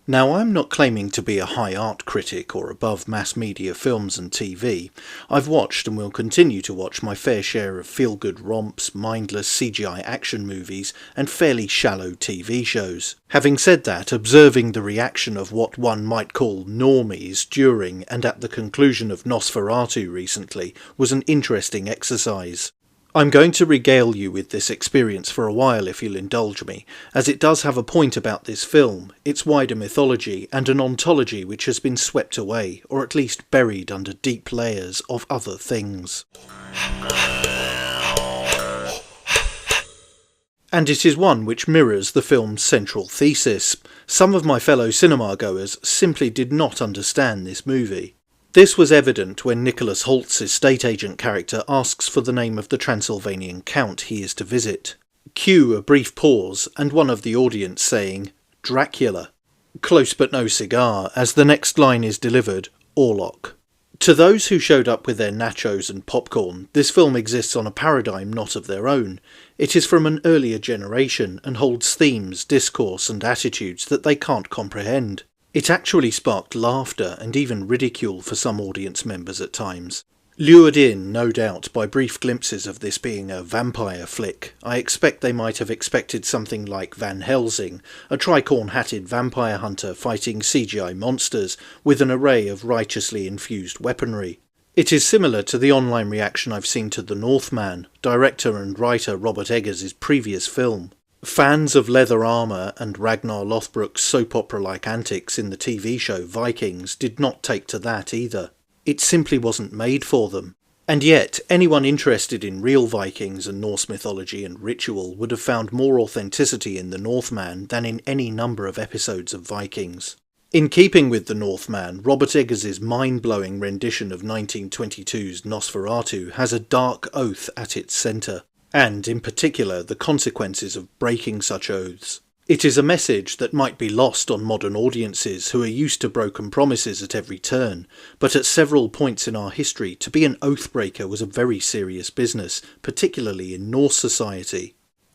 Now, I'm not claiming to be a high art critic or above mass media films and TV. I've watched and will continue to watch my fair share of feel-good romps, mindless CGI action movies, and fairly shallow TV shows. Having said that, observing the reaction of what one might call normies during and at the conclusion of Nosferatu recently was an interesting exercise. I'm going to regale you with this experience for a while if you'll indulge me, as it does have a point about this film, its wider mythology, and an ontology which has been swept away, or at least buried under deep layers of other things. And it is one which mirrors the film's central thesis. Some of my fellow cinema-goers simply did not understand this movie. This was evident when Nicholas Holt's estate agent character asks for the name of the Transylvanian count he is to visit. Cue a brief pause and one of the audience saying, "Dracula." Close but no cigar, as the next line is delivered, "Orlok." To those who showed up with their nachos and popcorn, this film exists on a paradigm not of their own. It is from an earlier generation and holds themes, discourse and attitudes that they can't comprehend. It actually sparked laughter and even ridicule for some audience members at times. Lured in, no doubt, by brief glimpses of this being a vampire flick, I expect they might have expected something like Van Helsing, a tricorn-hatted vampire hunter fighting CGI monsters with an array of righteously infused weaponry. It is similar to the online reaction I've seen to The Northman, director and writer Robert Eggers' previous film. Fans of leather armour and Ragnar Lothbrok's soap opera-like antics in the TV show Vikings did not take to that either. It simply wasn't made for them. And yet, anyone interested in real Vikings and Norse mythology and ritual would have found more authenticity in The Northman than in any number of episodes of Vikings. In keeping with The Northman, Robert Eggers' mind-blowing rendition of 1922's Nosferatu has a dark oath at its centre, and, in particular, the consequences of breaking such oaths. It is a message that might be lost on modern audiences who are used to broken promises at every turn, but at several points in our history, to be an oath-breaker was a very serious business, particularly in Norse society.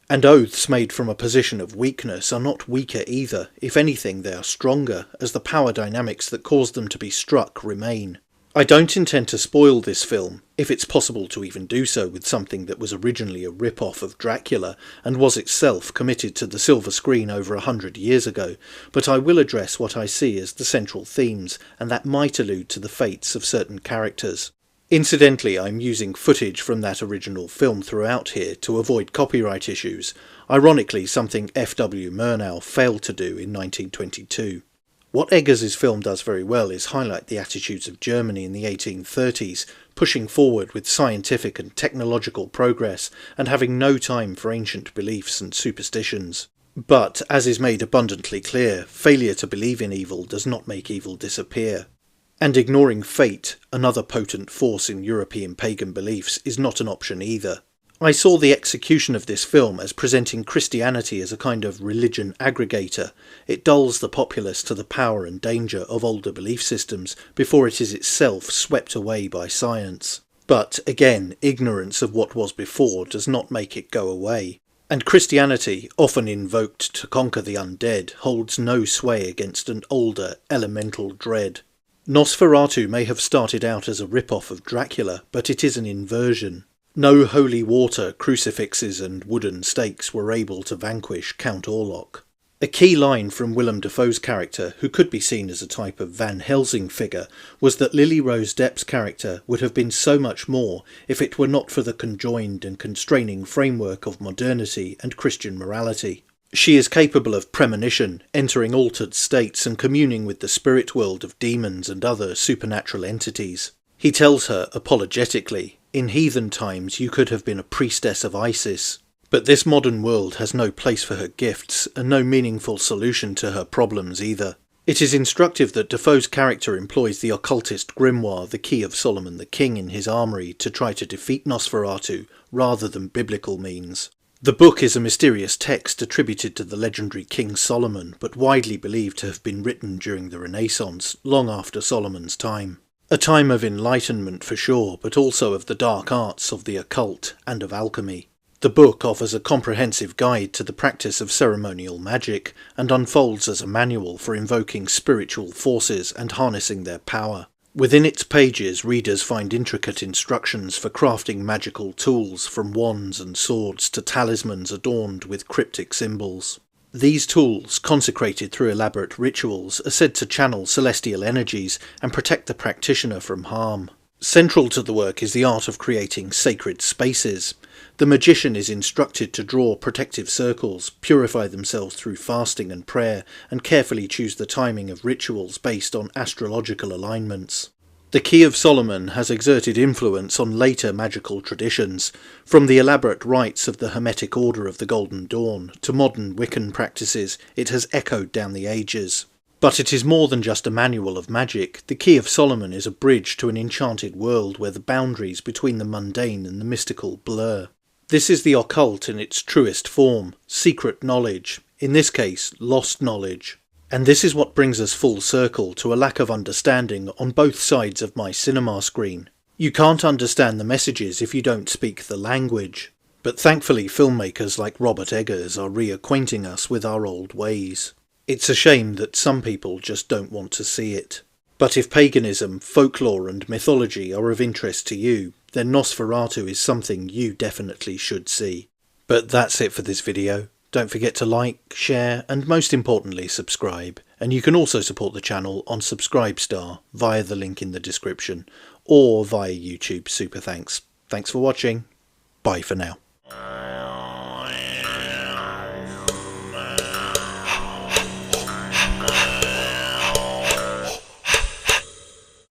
And oaths made from a position of weakness are not weaker either. If anything, they are stronger, as the power dynamics that caused them to be struck remain. I don't intend to spoil this film, if it's possible to even do so with something that was originally a rip-off of Dracula and was itself committed to the silver screen over 100 years ago, but I will address what I see as the central themes, and that might allude to the fates of certain characters. Incidentally, I'm using footage from that original film throughout here to avoid copyright issues, ironically something F.W. Murnau failed to do in 1922. What Eggers' film does very well is highlight the attitudes of Germany in the 1830s, pushing forward with scientific and technological progress and having no time for ancient beliefs and superstitions. But, as is made abundantly clear, failure to believe in evil does not make evil disappear. And ignoring fate, another potent force in European pagan beliefs, is not an option either. I saw the execution of this film as presenting Christianity as a kind of religion aggregator. It dulls the populace to the power and danger of older belief systems before it is itself swept away by science. But, again, ignorance of what was before does not make it go away. And Christianity, often invoked to conquer the undead, holds no sway against an older, elemental dread. Nosferatu may have started out as a rip-off of Dracula, but it is an inversion. No holy water, crucifixes and wooden stakes were able to vanquish Count Orlok. A key line from Willem Dafoe's character, who could be seen as a type of Van Helsing figure, was that Lily Rose Depp's character would have been so much more if it were not for the conjoined and constraining framework of modernity and Christian morality. She is capable of premonition, entering altered states and communing with the spirit world of demons and other supernatural entities. He tells her, apologetically, "In heathen times you could have been a priestess of Isis." But this modern world has no place for her gifts, and no meaningful solution to her problems either. It is instructive that Defoe's character employs the occultist grimoire, the Key of Solomon the King, in his armoury to try to defeat Nosferatu, rather than biblical means. The book is a mysterious text attributed to the legendary King Solomon, but widely believed to have been written during the Renaissance, long after Solomon's time. A time of enlightenment for sure, but also of the dark arts of the occult and of alchemy. The book offers a comprehensive guide to the practice of ceremonial magic and unfolds as a manual for invoking spiritual forces and harnessing their power. Within its pages, readers find intricate instructions for crafting magical tools, from wands and swords to talismans adorned with cryptic symbols. These tools, consecrated through elaborate rituals, are said to channel celestial energies and protect the practitioner from harm. Central to the work is the art of creating sacred spaces. The magician is instructed to draw protective circles, purify themselves through fasting and prayer, and carefully choose the timing of rituals based on astrological alignments. The Key of Solomon has exerted influence on later magical traditions, from the elaborate rites of the Hermetic Order of the Golden Dawn to modern Wiccan practices. It has echoed down the ages. But it is more than just a manual of magic. The Key of Solomon is a bridge to an enchanted world where the boundaries between the mundane and the mystical blur. This is the occult in its truest form, secret knowledge, in this case, lost knowledge. And this is what brings us full circle to a lack of understanding on both sides of my cinema screen. You can't understand the messages if you don't speak the language. But thankfully filmmakers like Robert Eggers are reacquainting us with our old ways. It's a shame that some people just don't want to see it. But if paganism, folklore and mythology are of interest to you, then Nosferatu is something you definitely should see. But that's it for this video. Don't forget to like, share and most importantly subscribe. And you can also support the channel on Subscribestar via the link in the description or via YouTube Super Thanks. Thanks for watching. Bye for now.